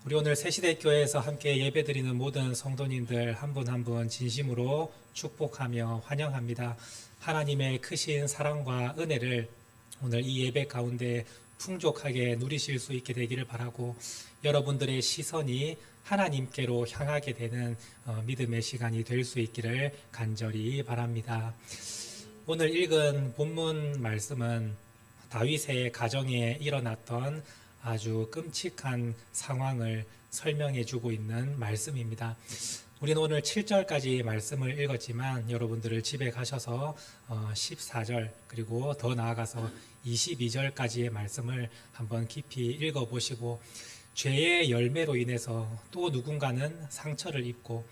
우리 오늘 새시대교회에서 함께 예배드리는 모든 성도님들 한 분 한 분 진심으로 축복하며 환영합니다. 하나님의 크신 사랑과 은혜를 오늘 이 예배 가운데 풍족하게 누리실 수 있게 되기를 바라고, 여러분들의 시선이 하나님께로 향하게 되는 믿음의 시간이 될 수 있기를 간절히 바랍니다. 오늘 읽은 본문 말씀은 다윗의 가정에 일어났던 아주 끔찍한 상황을 설명해 주고 있는 말씀입니다. 우리는 오늘 7절까지 말씀을 읽었지만 여러분들을 집에 가셔서 14절 그리고 더 나아가서 22절까지의 말씀을 한번 깊이 읽어보시고, 죄의 열매로 인해서 또 누군가는 상처를 입고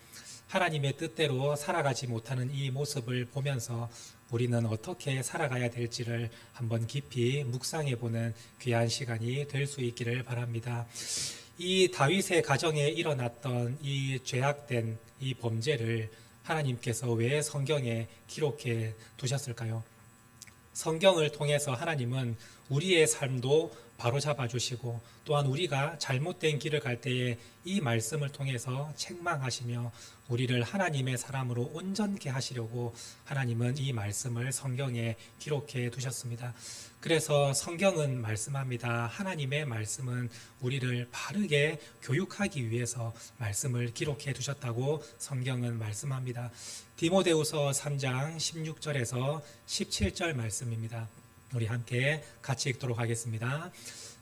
하나님의 뜻대로 살아가지 못하는 이 모습을 보면서 우리는 어떻게 살아가야 될지를 한번 깊이 묵상해 보는 귀한 시간이 될 수 있기를 바랍니다. 이 다윗의 가정에 일어났던 이 죄악된 이 범죄를 하나님께서 왜 성경에 기록해 두셨을까요? 성경을 통해서 하나님은 우리의 삶도 바로잡아 주시고, 또한 우리가 잘못된 길을 갈 때에 이 말씀을 통해서 책망하시며 우리를 하나님의 사람으로 온전케 하시려고 하나님은 이 말씀을 성경에 기록해 두셨습니다. 그래서 성경은 말씀합니다. 하나님의 말씀은 우리를 바르게 교육하기 위해서 말씀을 기록해 두셨다고 성경은 말씀합니다. 디모데후서 3장 16절에서 17절 말씀입니다. 우리 함께 같이 읽도록 하겠습니다.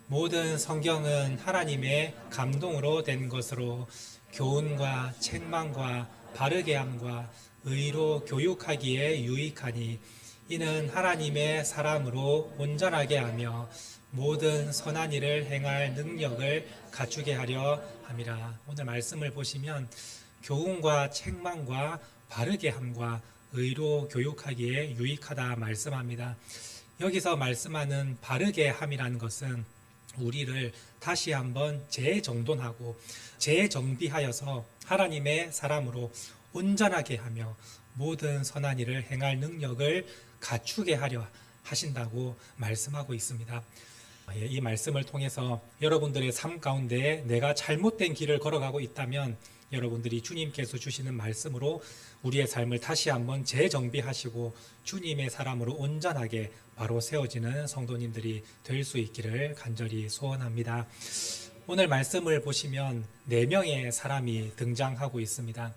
모든 성경은 하나님의 감동으로 된 것으로 교훈과 책망과 바르게 함과 의로 교육하기에 유익하니, 이는 하나님의 사람으로 온전하게 하며 모든 선한 일을 행할 능력을 갖추게 하려 함이라. 오늘 말씀을 보시면 교훈과 책망과 바르게 함과 의로 교육하기에 유익하다 말씀합니다. 여기서 말씀하는 바르게 함이라는 것은 우리를 다시 한번 재정돈하고 재정비하여서 하나님의 사람으로 온전하게 하며 모든 선한 일을 행할 능력을 갖추게 하려 하신다고 말씀하고 있습니다. 이 말씀을 통해서 여러분들의 삶 가운데 내가 잘못된 길을 걸어가고 있다면 여러분들이 주님께서 주시는 말씀으로 우리의 삶을 다시 한번 재정비하시고 주님의 사람으로 온전하게 바로 세워지는 성도님들이 될 수 있기를 간절히 소원합니다. 오늘 말씀을 보시면 4명의 사람이 등장하고 있습니다.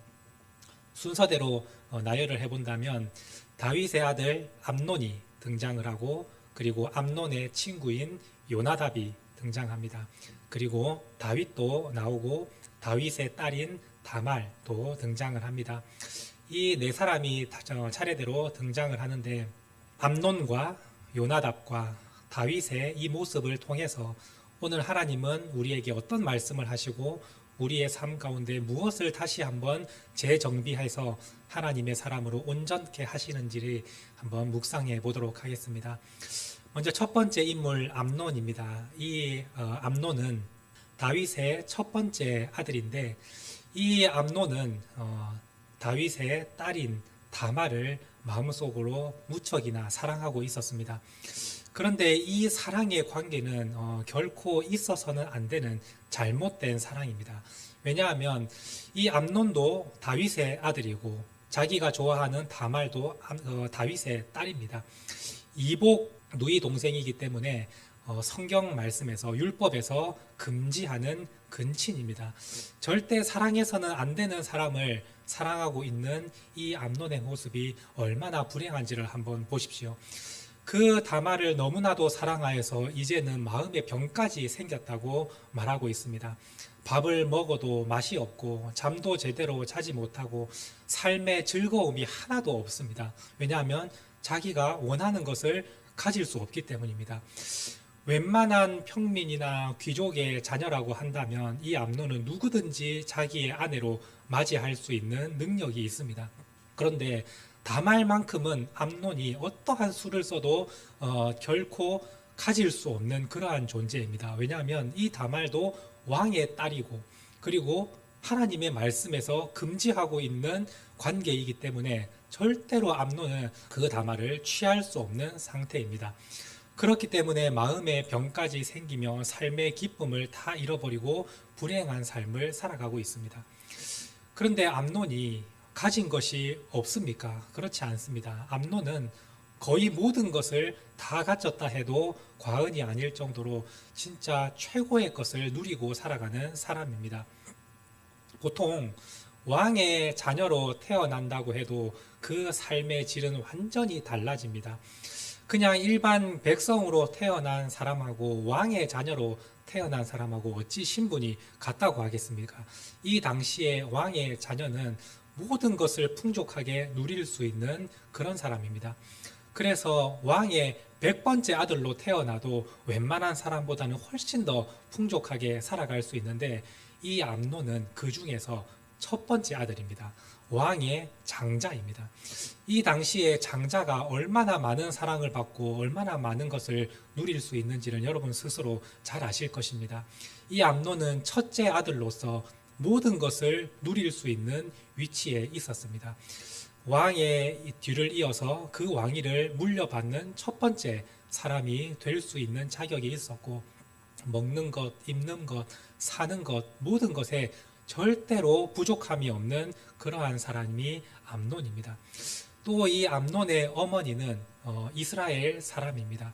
순서대로 나열을 해본다면 다윗의 아들 암논이 등장을 하고, 그리고 암논의 친구인 요나답이 등장합니다. 그리고 다윗도 나오고 다윗의 딸인 다말도 등장을 합니다. 이 4사람이 차례대로 등장을 하는데, 암논과 요나답과 다윗의 이 모습을 통해서 오늘 하나님은 우리에게 어떤 말씀을 하시고 우리의 삶 가운데 무엇을 다시 한번 재정비해서 하나님의 사람으로 온전케 하시는지를 한번 묵상해 보도록 하겠습니다. 먼저 첫 번째 인물 암논입니다. 이 암논은 다윗의 첫 번째 아들인데, 이 암논은 다윗의 딸인 다말을 마음속으로 무척이나 사랑하고 있었습니다. 그런데 이 사랑의 관계는 결코 있어서는 안 되는 잘못된 사랑입니다. 왜냐하면 이 암논도 다윗의 아들이고 자기가 좋아하는 다말도 다윗의 딸입니다. 이복 누이 동생이기 때문에 성경 말씀에서 율법에서 금지하는 근친입니다. 절대 사랑해서는 안 되는 사람을 사랑하고 있는 이 암논의 모습이 얼마나 불행한지를 한번 보십시오. 그 다말을 너무나도 사랑하여서 이제는 마음의 병까지 생겼다고 말하고 있습니다. 밥을 먹어도 맛이 없고 잠도 제대로 자지 못하고 삶의 즐거움이 하나도 없습니다. 왜냐하면 자기가 원하는 것을 가질 수 없기 때문입니다. 웬만한 평민이나 귀족의 자녀라고 한다면 이 암논은 누구든지 자기의 아내로 맞이할 수 있는 능력이 있습니다. 그런데 다말만큼은 암논이 어떠한 수를 써도 결코 가질 수 없는 그러한 존재입니다. 왜냐하면 이 다말도 왕의 딸이고, 그리고 하나님의 말씀에서 금지하고 있는 관계이기 때문에 절대로 암논은 그 다말을 취할 수 없는 상태입니다. 그렇기 때문에 마음의 병까지 생기며 삶의 기쁨을 다 잃어버리고 불행한 삶을 살아가고 있습니다. 그런데 암논이 가진 것이 없습니까? 그렇지 않습니다. 암논은 거의 모든 것을 다 가졌다 해도 과언이 아닐 정도로 진짜 최고의 것을 누리고 살아가는 사람입니다. 보통 왕의 자녀로 태어난다고 해도 그 삶의 질은 완전히 달라집니다. 그냥 일반 백성으로 태어난 사람하고 왕의 자녀로 태어난 사람하고 어찌 신분이 같다고 하겠습니까? 이 당시에 왕의 자녀는 모든 것을 풍족하게 누릴 수 있는 그런 사람입니다. 그래서 왕의 100번째 아들로 태어나도 웬만한 사람보다는 훨씬 더 풍족하게 살아갈 수 있는데, 이 암논은 그 중에서 첫 번째 아들입니다. 왕의 장자입니다. 이 당시에 장자가 얼마나 많은 사랑을 받고 얼마나 많은 것을 누릴 수 있는지를 여러분 스스로 잘 아실 것입니다. 이 암논은 첫째 아들로서 모든 것을 누릴 수 있는 위치에 있었습니다. 왕의 뒤를 이어서 그 왕위를 물려받는 첫 번째 사람이 될 수 있는 자격이 있었고, 먹는 것, 입는 것, 사는 것, 모든 것에 절대로 부족함이 없는 그러한 사람이 암논입니다. 또 이 암논의 어머니는 이스라엘 사람입니다.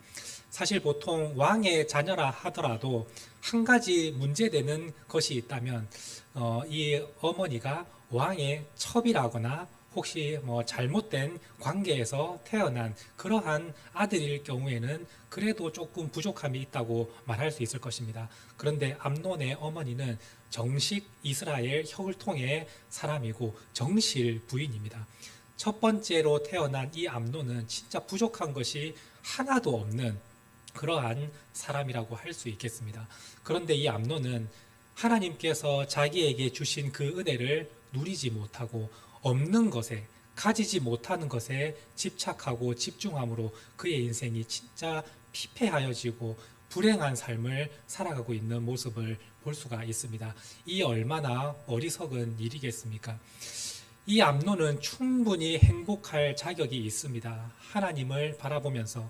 사실 보통 왕의 자녀라 하더라도 한 가지 문제되는 것이 있다면 이 어머니가 왕의 첩이라거나 혹시 잘못된 관계에서 태어난 그러한 아들일 경우에는 그래도 조금 부족함이 있다고 말할 수 있을 것입니다. 그런데 암논의 어머니는 정식 이스라엘 혈통의 사람이고 정실 부인입니다. 첫 번째로 태어난 이 암논은 진짜 부족한 것이 하나도 없는 그러한 사람이라고 할 수 있겠습니다. 그런데 이 암논은 하나님께서 자기에게 주신 그 은혜를 누리지 못하고 없는 것에, 가지지 못하는 것에 집착하고 집중함으로 그의 인생이 진짜 피폐하여지고 불행한 삶을 살아가고 있는 모습을 볼 수가 있습니다. 이 얼마나 어리석은 일이겠습니까? 이 암논은 충분히 행복할 자격이 있습니다. 하나님을 바라보면서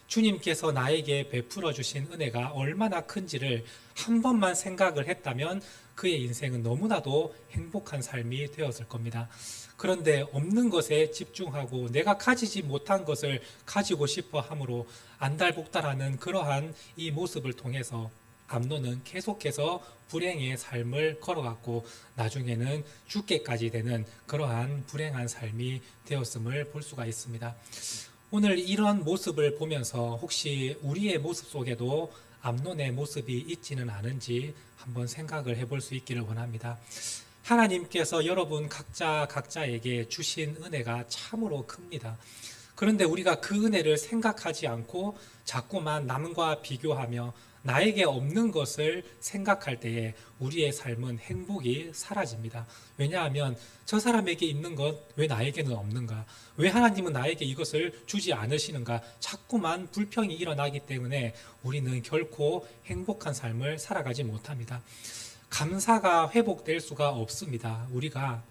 주님께서 나에게 베풀어 주신 은혜가 얼마나 큰지를 한 번만 생각을 했다면 그의 인생은 너무나도 행복한 삶이 되었을 겁니다. 그런데 없는 것에 집중하고 내가 가지지 못한 것을 가지고 싶어 함으로 안달복달하는 그러한 이 모습을 통해서 암논은 계속해서 불행의 삶을 걸어갔고 나중에는 죽게까지 되는 그러한 불행한 삶이 되었음을 볼 수가 있습니다. 오늘 이런 모습을 보면서 혹시 우리의 모습 속에도 암논의 모습이 있지는 않은지 한번 생각을 해볼 수 있기를 원합니다. 하나님께서 여러분 각자에게 주신 은혜가 참으로 큽니다. 그런데 우리가 그 은혜를 생각하지 않고 자꾸만 남과 비교하며 나에게 없는 것을 생각할 때에 우리의 삶은 행복이 사라집니다. 왜냐하면 저 사람에게 있는 것 왜 나에게는 없는가? 왜 하나님은 나에게 이것을 주지 않으시는가? 자꾸만 불평이 일어나기 때문에 우리는 결코 행복한 삶을 살아가지 못합니다. 감사가 회복될 수가 없습니다. 우리가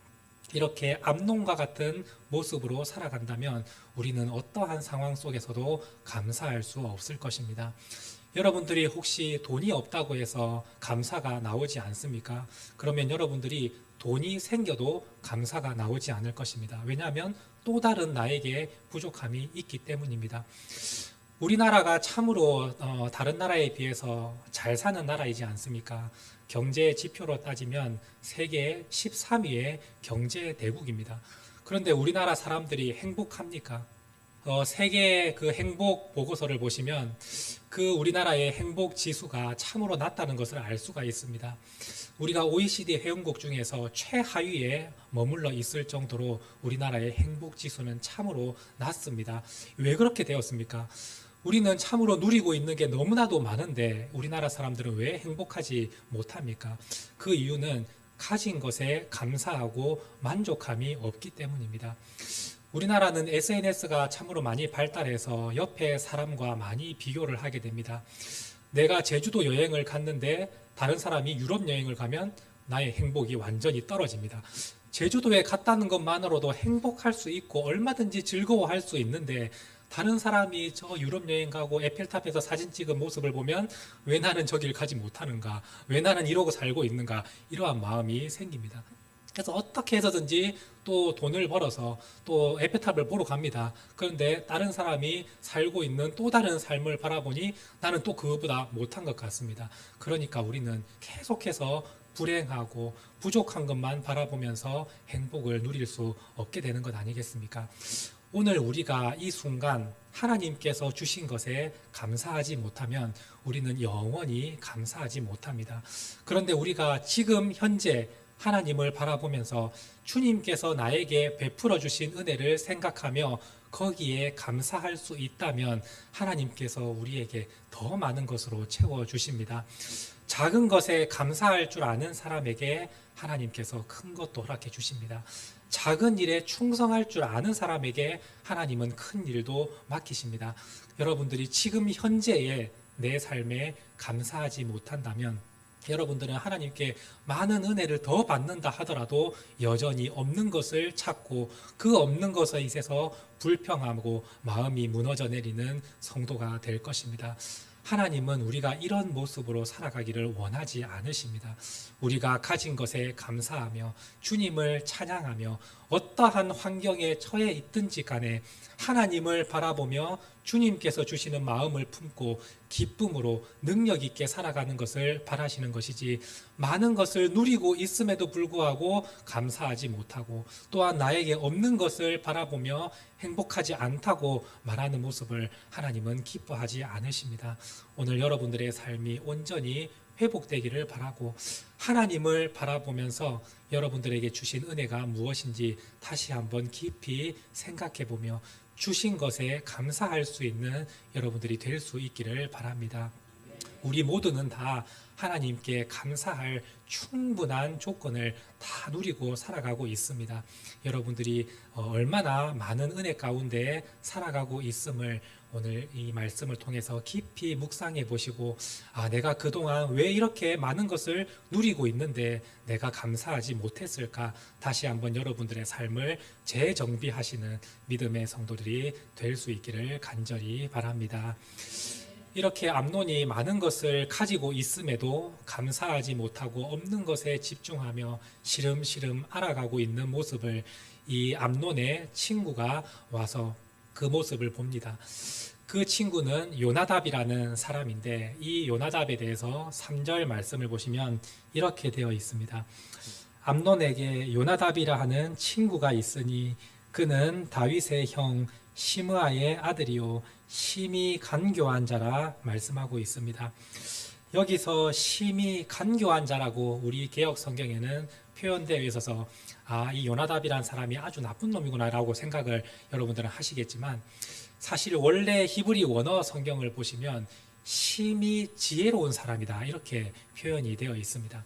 이렇게 암논과 같은 모습으로 살아간다면 우리는 어떠한 상황 속에서도 감사할 수 없을 것입니다. 여러분들이 혹시 돈이 없다고 해서 감사가 나오지 않습니까? 그러면 여러분들이 돈이 생겨도 감사가 나오지 않을 것입니다. 왜냐하면 또 다른 나에게 부족함이 있기 때문입니다. 우리나라가 참으로 다른 나라에 비해서 잘 사는 나라이지 않습니까? 경제 지표로 따지면 세계 13위의 경제 대국입니다. 그런데 우리나라 사람들이 행복합니까? 세계 그 행복 보고서를 보시면 그 우리나라의 행복 지수가 참으로 낮다는 것을 알 수가 있습니다. 우리가 OECD 회원국 중에서 최하위에 머물러 있을 정도로 우리나라의 행복 지수는 참으로 낮습니다. 왜 그렇게 되었습니까? 우리는 참으로 누리고 있는 게 너무나도 많은데 우리나라 사람들은 왜 행복하지 못합니까? 그 이유는 가진 것에 감사하고 만족함이 없기 때문입니다. 우리나라는 SNS가 참으로 많이 발달해서 옆에 사람과 많이 비교를 하게 됩니다. 내가 제주도 여행을 갔는데 다른 사람이 유럽 여행을 가면 나의 행복이 완전히 떨어집니다. 제주도에 갔다는 것만으로도 행복할 수 있고 얼마든지 즐거워할 수 있는데 다른 사람이 저 유럽 여행 가고 에펠탑에서 사진 찍은 모습을 보면 왜 나는 저길 가지 못하는가? 왜 나는 이러고 살고 있는가? 이러한 마음이 생깁니다. 그래서 어떻게 해서든지 또 돈을 벌어서 또 에펠탑을 보러 갑니다. 그런데 다른 사람이 살고 있는 또 다른 삶을 바라보니 나는 또 그거보다 못한 것 같습니다. 그러니까 우리는 계속해서 불행하고 부족한 것만 바라보면서 행복을 누릴 수 없게 되는 것 아니겠습니까? 오늘 우리가 이 순간 하나님께서 주신 것에 감사하지 못하면 우리는 영원히 감사하지 못합니다. 그런데 우리가 지금 현재 하나님을 바라보면서 주님께서 나에게 베풀어 주신 은혜를 생각하며 거기에 감사할 수 있다면 하나님께서 우리에게 더 많은 것으로 채워 주십니다. 작은 것에 감사할 줄 아는 사람에게 하나님께서 큰 것도 허락해 주십니다. 작은 일에 충성할 줄 아는 사람에게 하나님은 큰 일도 맡기십니다. 여러분들이 지금 현재의 내 삶에 감사하지 못한다면 여러분들은 하나님께 많은 은혜를 더 받는다 하더라도 여전히 없는 것을 찾고 그 없는 것에 있어서 불평하고 마음이 무너져 내리는 성도가 될 것입니다. 하나님은 우리가 이런 모습으로 살아가기를 원하지 않으십니다. 우리가 가진 것에 감사하며 주님을 찬양하며 어떠한 환경에 처해 있든지 간에 하나님을 바라보며 주님께서 주시는 마음을 품고 기쁨으로 능력 있게 살아가는 것을 바라시는 것이지, 많은 것을 누리고 있음에도 불구하고 감사하지 못하고 또한 나에게 없는 것을 바라보며 행복하지 않다고 말하는 모습을 하나님은 기뻐하지 않으십니다. 오늘 여러분들의 삶이 온전히 회복되기를 바라고 하나님을 바라보면서 여러분들에게 주신 은혜가 무엇인지 다시 한번 깊이 생각해 보며 주신 것에 감사할 수 있는 여러분들이 될 수 있기를 바랍니다. 우리 모두는 다 하나님께 감사할 충분한 조건을 다 누리고 살아가고 있습니다. 여러분들이 얼마나 많은 은혜 가운데 살아가고 있음을 오늘 이 말씀을 통해서 깊이 묵상해 보시고, 내가 그동안 왜 이렇게 많은 것을 누리고 있는데 내가 감사하지 못했을까, 다시 한번 여러분들의 삶을 재정비하시는 믿음의 성도들이 될 수 있기를 간절히 바랍니다. 이렇게 암논이 많은 것을 가지고 있음에도 감사하지 못하고 없는 것에 집중하며 시름시름 알아가고 있는 모습을 이 암논의 친구가 와서 그 모습을 봅니다. 그 친구는 요나답이라는 사람인데 이 요나답에 대해서 3절 말씀을 보시면 이렇게 되어 있습니다. 암논에게 요나답이라 하는 친구가 있으니 그는 다윗의 형 시므아의 아들이요 심히 간교한 자라 말씀하고 있습니다. 여기서 심히 간교한 자라고 우리 개역 성경에는 표현되어 있어서 이 요나답이라는 사람이 아주 나쁜 놈이구나 라고 생각을 여러분들은 하시겠지만, 사실 원래 히브리 원어 성경을 보시면 심히 지혜로운 사람이다 이렇게 표현이 되어 있습니다.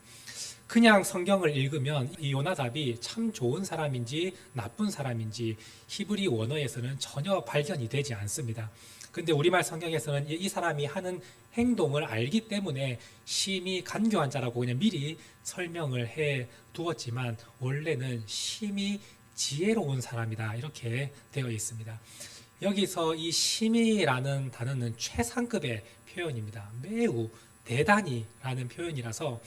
그냥 성경을 읽으면 이 요나답이 참 좋은 사람인지 나쁜 사람인지 히브리 원어에서는 전혀 발견이 되지 않습니다. 근데 우리말 성경에서는 이 사람이 하는 행동을 알기 때문에 심히 간교한 자라고 그냥 미리 설명을 해 두었지만 원래는 심히 지혜로운 사람이다 이렇게 되어 있습니다. 여기서 이 심히라는 단어는 최상급의 표현입니다. 매우 대단히라는 표현이라서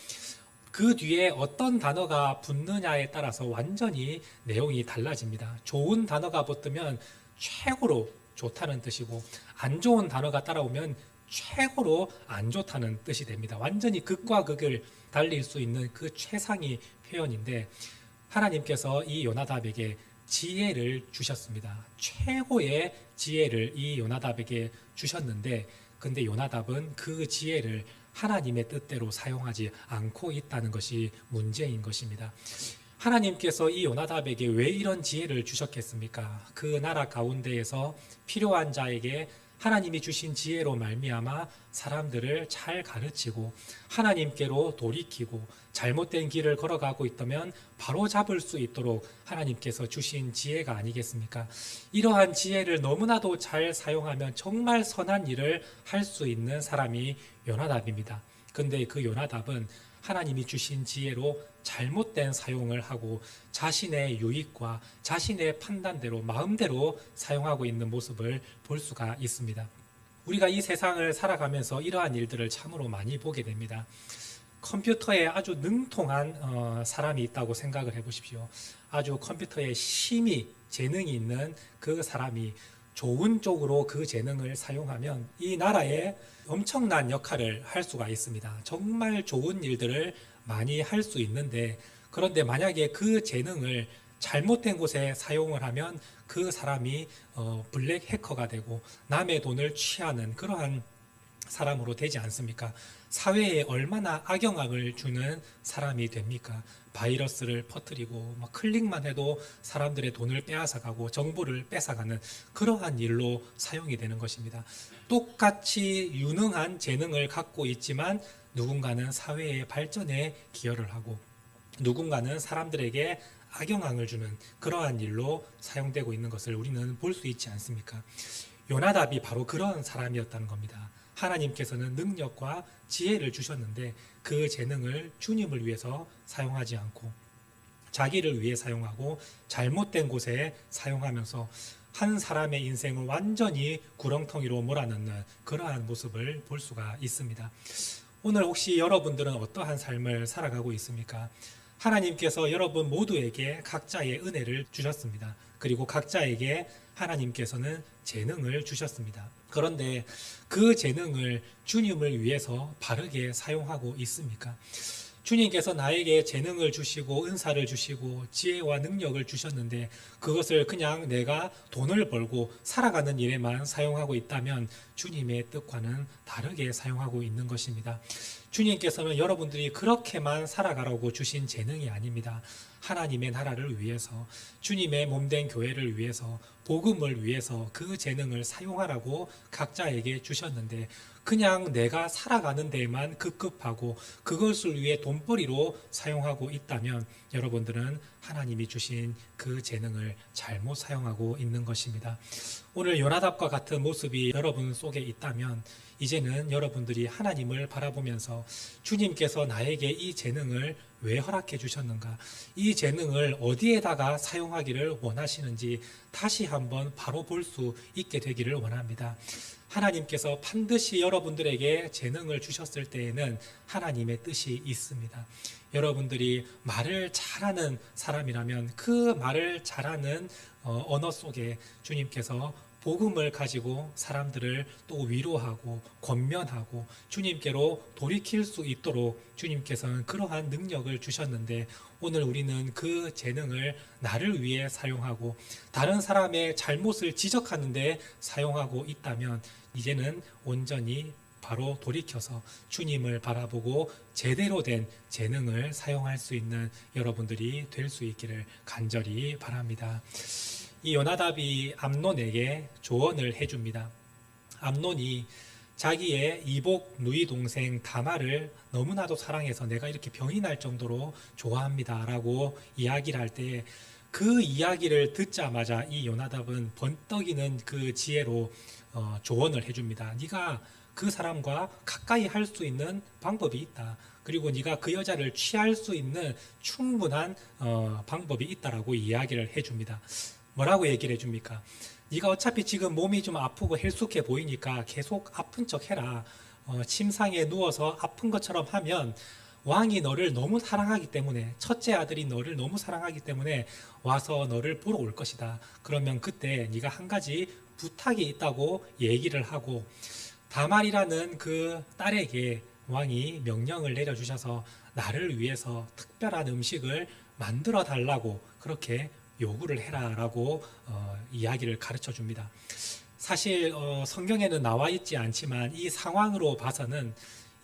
그 뒤에 어떤 단어가 붙느냐에 따라서 완전히 내용이 달라집니다. 좋은 단어가 붙으면 최고로 좋다는 뜻이고 안 좋은 단어가 따라오면 최고로 안 좋다는 뜻이 됩니다. 완전히 극과 극을 달릴 수 있는 그 최상의 표현인데, 하나님께서 이 요나답에게 지혜를 주셨습니다. 최고의 지혜를 이 요나답에게 주셨는데, 근데 요나답은 그 지혜를 하나님의 뜻대로 사용하지 않고 있다는 것이 문제인 것입니다. 하나님께서 이 요나답에게 왜 이런 지혜를 주셨겠습니까? 그 나라 가운데에서 필요한 자에게 하나님이 주신 지혜로 말미암아 사람들을 잘 가르치고 하나님께로 돌이키고 잘못된 길을 걸어가고 있다면 바로 잡을 수 있도록 하나님께서 주신 지혜가 아니겠습니까? 이러한 지혜를 너무나도 잘 사용하면 정말 선한 일을 할 수 있는 사람이 요나답입니다. 근데 그 요나답은 하나님이 주신 지혜로 잘못된 사용을 하고 자신의 유익과 자신의 판단대로 마음대로 사용하고 있는 모습을 볼 수가 있습니다. 우리가 이 세상을 살아가면서 이러한 일들을 참으로 많이 보게 됩니다. 컴퓨터에 아주 능통한 사람이 있다고 생각을 해보십시오. 아주 컴퓨터에 심히 재능이 있는 그 사람이 좋은 쪽으로 그 재능을 사용하면 이 나라에 엄청난 역할을 할 수가 있습니다. 정말 좋은 일들을 많이 할 수 있는데, 그런데 만약에 그 재능을 잘못된 곳에 사용을 하면 그 사람이 블랙 해커가 되고 남의 돈을 취하는 그러한 사람으로 되지 않습니까? 사회에 얼마나 악영향을 주는 사람이 됩니까? 바이러스를 퍼뜨리고 클릭만 해도 사람들의 돈을 빼앗아가고 정보를 뺏어가는 그러한 일로 사용이 되는 것입니다. 똑같이 유능한 재능을 갖고 있지만 누군가는 사회의 발전에 기여를 하고 누군가는 사람들에게 악영향을 주는 그러한 일로 사용되고 있는 것을 우리는 볼 수 있지 않습니까? 요나답이 바로 그런 사람이었다는 겁니다. 하나님께서는 능력과 지혜를 주셨는데 그 재능을 주님을 위해서 사용하지 않고 자기를 위해 사용하고 잘못된 곳에 사용하면서 한 사람의 인생을 완전히 구렁텅이로 몰아넣는 그러한 모습을 볼 수가 있습니다. 오늘 혹시 여러분들은 어떠한 삶을 살아가고 있습니까? 하나님께서 여러분 모두에게 각자의 은혜를 주셨습니다. 그리고 각자에게 하나님께서는 재능을 주셨습니다. 그런데 그 재능을 주님을 위해서 바르게 사용하고 있습니까? 주님께서 나에게 재능을 주시고 은사를 주시고 지혜와 능력을 주셨는데 그것을 그냥 내가 돈을 벌고 살아가는 일에만 사용하고 있다면 주님의 뜻과는 다르게 사용하고 있는 것입니다. 주님께서는 여러분들이 그렇게만 살아가라고 주신 재능이 아닙니다. 하나님의 나라를 위해서, 주님의 몸된 교회를 위해서, 복음을 위해서 그 재능을 사용하라고 각자에게 주셨는데 그냥 내가 살아가는 데에만 급급하고 그것을 위해 돈벌이로 사용하고 있다면 여러분들은 하나님이 주신 그 재능을 잘못 사용하고 있는 것입니다. 오늘 요나답과 같은 모습이 여러분 속에 있다면 이제는 여러분들이 하나님을 바라보면서 주님께서 나에게 이 재능을 왜 허락해 주셨는가? 이 재능을 어디에다가 사용하기를 원하시는지 다시 한번 바로 볼 수 있게 되기를 원합니다. 하나님께서 반드시 여러분들에게 재능을 주셨을 때에는 하나님의 뜻이 있습니다. 여러분들이 말을 잘하는 사람이라면 그 말을 잘하는 언어 속에 주님께서 복음을 가지고 사람들을 또 위로하고 권면하고 주님께로 돌이킬 수 있도록 주님께서는 그러한 능력을 주셨는데 오늘 우리는 그 재능을 나를 위해 사용하고 다른 사람의 잘못을 지적하는 데 사용하고 있다면 이제는 온전히 바로 돌이켜서 주님을 바라보고 제대로 된 재능을 사용할 수 있는 여러분들이 될 수 있기를 간절히 바랍니다. 이 요나답이 암논에게 조언을 해줍니다. 암논이 자기의 이복 누이 동생 다말을 너무나도 사랑해서 내가 이렇게 병이 날 정도로 좋아합니다 라고 이야기를 할 때 그 이야기를 듣자마자 이 요나답은 번떡이는 그 지혜로 조언을 해줍니다. 네가 그 사람과 가까이 할 수 있는 방법이 있다. 그리고 네가 그 여자를 취할 수 있는 충분한 방법이 있다라고 이야기를 해줍니다. 뭐라고 얘기를 해줍니까? 네가 어차피 지금 몸이 좀 아프고 헬쑥해 보이니까 계속 아픈 척 해라. 침상에 누워서 아픈 것처럼 하면 왕이 너를 너무 사랑하기 때문에 첫째 아들이 너를 너무 사랑하기 때문에 와서 너를 보러 올 것이다. 그러면 그때 네가 한 가지 부탁이 있다고 얘기를 하고 다말이라는 그 딸에게 왕이 명령을 내려주셔서 나를 위해서 특별한 음식을 만들어 달라고 그렇게 요구를 해라라고 이야기를 가르쳐 줍니다. 사실 성경에는 나와 있지 않지만 이 상황으로 봐서는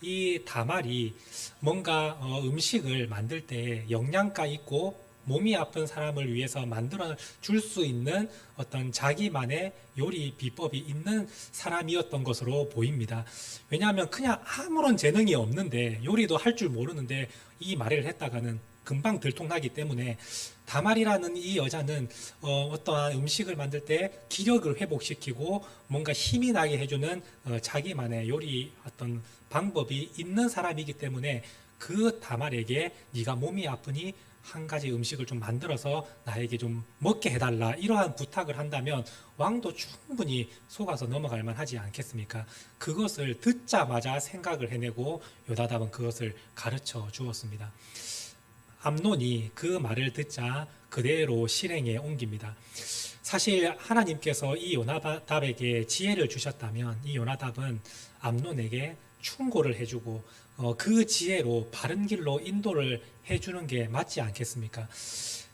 이 다말이 뭔가 음식을 만들 때 영양가 있고 몸이 아픈 사람을 위해서 만들어 줄 수 있는 어떤 자기만의 요리 비법이 있는 사람이었던 것으로 보입니다. 왜냐하면 그냥 아무런 재능이 없는데 요리도 할 줄 모르는데 이 말을 했다가는 금방 들통나기 때문에 다말이라는 이 여자는 어떠한 음식을 만들 때 기력을 회복시키고 뭔가 힘이 나게 해주는 자기만의 요리 어떤 방법이 있는 사람이기 때문에 그 다말에게 네가 몸이 아프니 한 가지 음식을 좀 만들어서 나에게 좀 먹게 해달라, 이러한 부탁을 한다면 왕도 충분히 속아서 넘어갈 만하지 않겠습니까? 그것을 듣자마자 생각을 해내고 요나답은 그것을 가르쳐 주었습니다. 암논이 그 말을 듣자 그대로 실행에 옮깁니다. 사실 하나님께서 이 요나답에게 지혜를 주셨다면 이 요나답은 암논에게 충고를 해주고 그 지혜로 바른 길로 인도를 해주는 게 맞지 않겠습니까?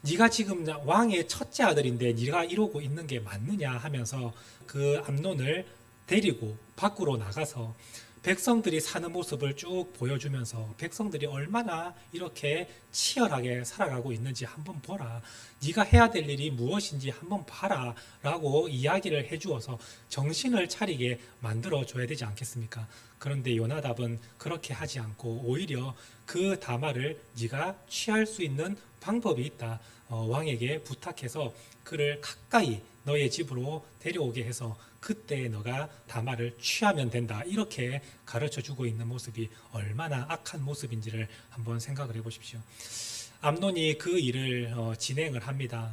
네가 지금 왕의 첫째 아들인데 네가 이러고 있는 게 맞느냐 하면서 그 암논을 데리고 밖으로 나가서 백성들이 사는 모습을 쭉 보여주면서 백성들이 얼마나 이렇게 치열하게 살아가고 있는지 한번 보라. 네가 해야 될 일이 무엇인지 한번 봐라 라고 이야기를 해주어서 정신을 차리게 만들어줘야 되지 않겠습니까? 그런데 요나답은 그렇게 하지 않고 오히려 그 다말을 네가 취할 수 있는 방법이 있다, 왕에게 부탁해서 그를 가까이 너의 집으로 데려오게 해서 그때 너가 다말을 취하면 된다, 이렇게 가르쳐주고 있는 모습이 얼마나 악한 모습인지를 한번 생각을 해보십시오. 암논이 그 일을 진행을 합니다.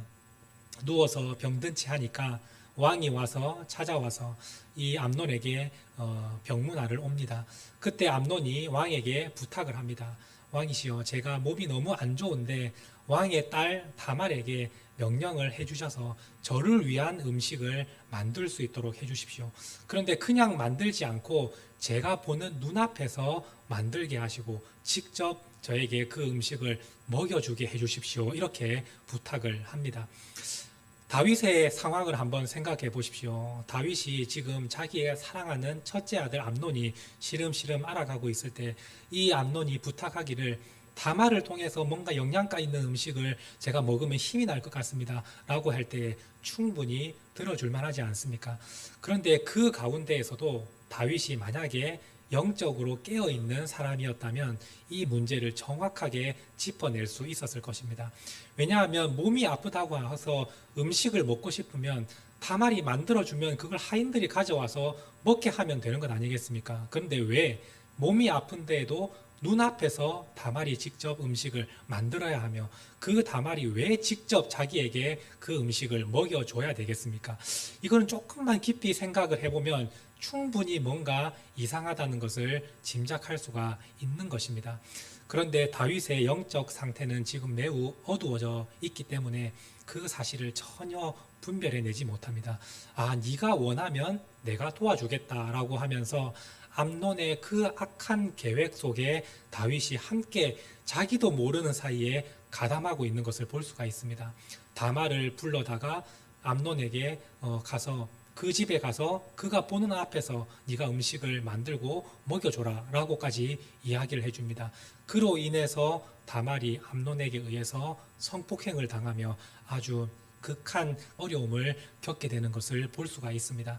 누워서 병든 채 하니까 왕이 와서 찾아와서 이 암논에게 병문안을 옵니다. 그때 암논이 왕에게 부탁을 합니다. 왕이시여, 제가 몸이 너무 안 좋은데 왕의 딸 다말에게 명령을 해주셔서 저를 위한 음식을 만들 수 있도록 해주십시오. 그런데 그냥 만들지 않고 제가 보는 눈앞에서 만들게 하시고 직접 저에게 그 음식을 먹여주게 해주십시오, 이렇게 부탁을 합니다. 다윗의 상황을 한번 생각해 보십시오. 다윗이 지금 자기가 사랑하는 첫째 아들 암논이 시름시름 알아가고 있을 때 이 암논이 부탁하기를 다말을 통해서 뭔가 영양가 있는 음식을 제가 먹으면 힘이 날 것 같습니다 라고 할 때 충분히 들어줄 만하지 않습니까? 그런데 그 가운데에서도 다윗이 만약에 영적으로 깨어있는 사람이었다면 이 문제를 정확하게 짚어낼 수 있었을 것입니다. 왜냐하면 몸이 아프다고 해서 음식을 먹고 싶으면 다말이 만들어주면 그걸 하인들이 가져와서 먹게 하면 되는 것 아니겠습니까? 그런데 왜 몸이 아픈데에도 눈앞에서 다말이 직접 음식을 만들어야 하며 그 다말이 왜 직접 자기에게 그 음식을 먹여줘야 되겠습니까? 이거는 조금만 깊이 생각을 해보면 충분히 뭔가 이상하다는 것을 짐작할 수가 있는 것입니다. 그런데 다윗의 영적 상태는 지금 매우 어두워져 있기 때문에 그 사실을 전혀 분별해내지 못합니다. 아, 네가 원하면 내가 도와주겠다라고 하면서 암논의 그 악한 계획 속에 다윗이 함께 자기도 모르는 사이에 가담하고 있는 것을 볼 수가 있습니다. 다말을 불러다가 암논에게 가서 그 집에 가서 그가 보는 앞에서 네가 음식을 만들고 먹여줘라 라고까지 이야기를 해줍니다. 그로 인해서 다말이 암논에게 의해서 성폭행을 당하며 아주 극한 어려움을 겪게 되는 것을 볼 수가 있습니다.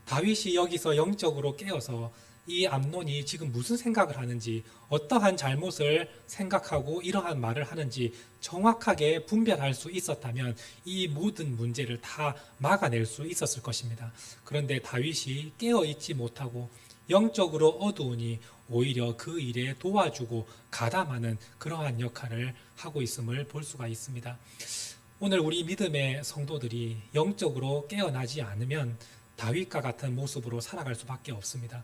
다윗이 여기서 영적으로 깨어서 이 암논이 지금 무슨 생각을 하는지, 어떠한 잘못을 생각하고 이러한 말을 하는지 정확하게 분별할 수 있었다면 이 모든 문제를 다 막아낼 수 있었을 것입니다. 그런데 다윗이 깨어있지 못하고 영적으로 어두우니 오히려 그 일에 도와주고 가담하는 그러한 역할을 하고 있음을 볼 수가 있습니다. 오늘 우리 믿음의 성도들이 영적으로 깨어나지 않으면 다윗과 같은 모습으로 살아갈 수밖에 없습니다.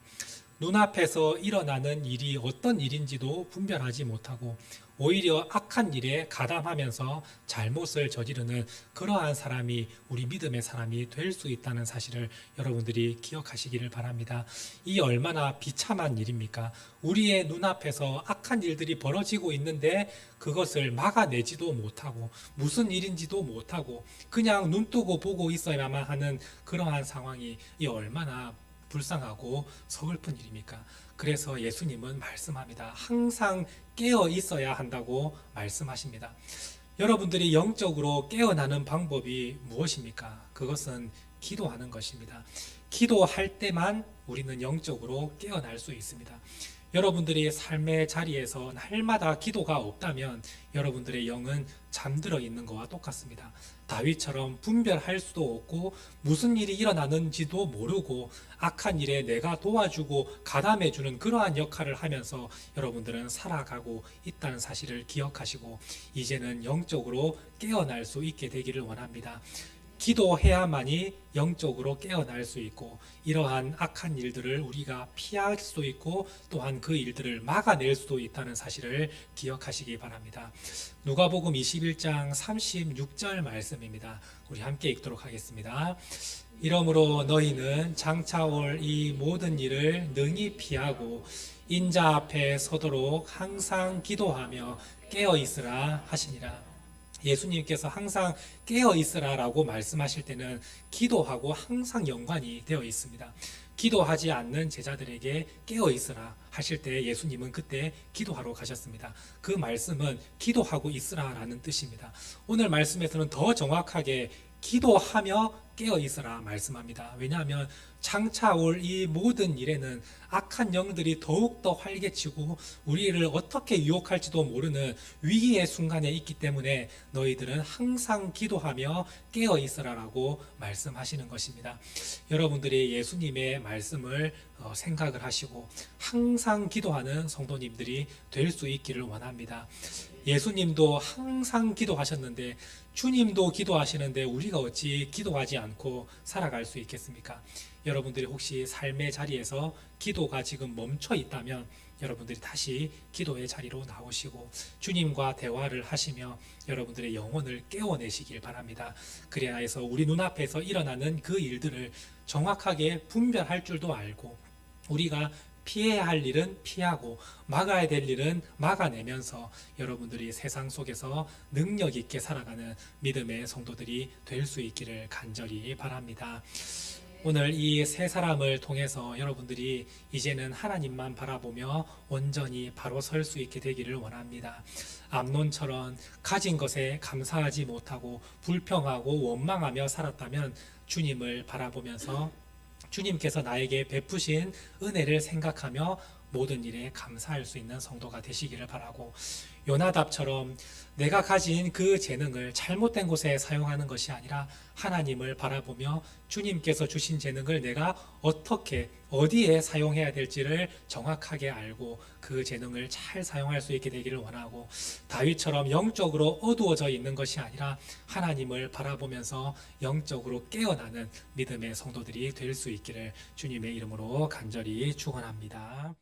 눈앞에서 일어나는 일이 어떤 일인지도 분별하지 못하고 오히려 악한 일에 가담하면서 잘못을 저지르는 그러한 사람이 우리 믿음의 사람이 될 수 있다는 사실을 여러분들이 기억하시기를 바랍니다. 이 얼마나 비참한 일입니까? 우리의 눈앞에서 악한 일들이 벌어지고 있는데 그것을 막아내지도 못하고 무슨 일인지도 못하고 그냥 눈뜨고 보고 있어야만 하는 그러한 상황이 이 얼마나 불쌍하고 서글픈 일입니까? 그래서 예수님은 말씀합니다. 항상 깨어 있어야 한다고 말씀하십니다. 여러분들이 영적으로 깨어나는 방법이 무엇입니까? 그것은 기도하는 것입니다. 기도할 때만 우리는 영적으로 깨어날 수 있습니다. 여러분들이 삶의 자리에서 날마다 기도가 없다면 여러분들의 영은 잠들어 있는 것과 똑같습니다. 다윗처럼 분별할 수도 없고 무슨 일이 일어나는지도 모르고 악한 일에 내가 도와주고 가담해주는 그러한 역할을 하면서 여러분들은 살아가고 있다는 사실을 기억하시고 이제는 영적으로 깨어날 수 있게 되기를 원합니다. 기도해야만이 영적으로 깨어날 수 있고 이러한 악한 일들을 우리가 피할 수 있고 또한 그 일들을 막아낼 수도 있다는 사실을 기억하시기 바랍니다. 누가복음 21장 36절 말씀입니다. 우리 함께 읽도록 하겠습니다. 이러므로 너희는 장차 올 이 모든 일을 능히 피하고 인자 앞에 서도록 항상 기도하며 깨어 있으라 하시니라. 예수님께서 항상 깨어 있으라라고 말씀하실 때는 기도하고 항상 연관이 되어 있습니다. 기도하지 않는 제자들에게 깨어 있으라 하실 때 예수님은 그때 기도하러 가셨습니다. 그 말씀은 기도하고 있으라라는 뜻입니다. 오늘 말씀에서는 더 정확하게 기도하며 깨어 있으라 말씀합니다. 왜냐하면 장차 올 이 모든 일에는 악한 영들이 더욱더 활개치고 우리를 어떻게 유혹할지도 모르는 위기의 순간에 있기 때문에 너희들은 항상 기도하며 깨어 있으라라고 말씀하시는 것입니다. 여러분들이 예수님의 말씀을 생각을 하시고 항상 기도하는 성도님들이 될 수 있기를 원합니다. 예수님도 항상 기도하셨는데 주님도 기도하시는데 우리가 어찌 기도하지 않고 살아갈 수 있겠습니까? 여러분들이 혹시 삶의 자리에서 기도가 지금 멈춰 있다면 여러분들이 다시 기도의 자리로 나오시고 주님과 대화를 하시며 여러분들의 영혼을 깨워내시길 바랍니다. 그래야 해서 우리 눈앞에서 일어나는 그 일들을 정확하게 분별할 줄도 알고 우리가 피해야 할 일은 피하고 막아야 될 일은 막아내면서 여러분들이 세상 속에서 능력 있게 살아가는 믿음의 성도들이 될 수 있기를 간절히 바랍니다. 오늘 이 세 사람을 통해서 여러분들이 이제는 하나님만 바라보며 온전히 바로 설 수 있게 되기를 원합니다. 암논처럼 가진 것에 감사하지 못하고 불평하고 원망하며 살았다면 주님을 바라보면서 주님께서 나에게 베푸신 은혜를 생각하며 모든 일에 감사할 수 있는 성도가 되시기를 바라고 요나답처럼 내가 가진 그 재능을 잘못된 곳에 사용하는 것이 아니라 하나님을 바라보며 주님께서 주신 재능을 내가 어떻게 어디에 사용해야 될지를 정확하게 알고 그 재능을 잘 사용할 수 있게 되기를 원하고 다윗처럼 영적으로 어두워져 있는 것이 아니라 하나님을 바라보면서 영적으로 깨어나는 믿음의 성도들이 될 수 있기를 주님의 이름으로 간절히 축원합니다.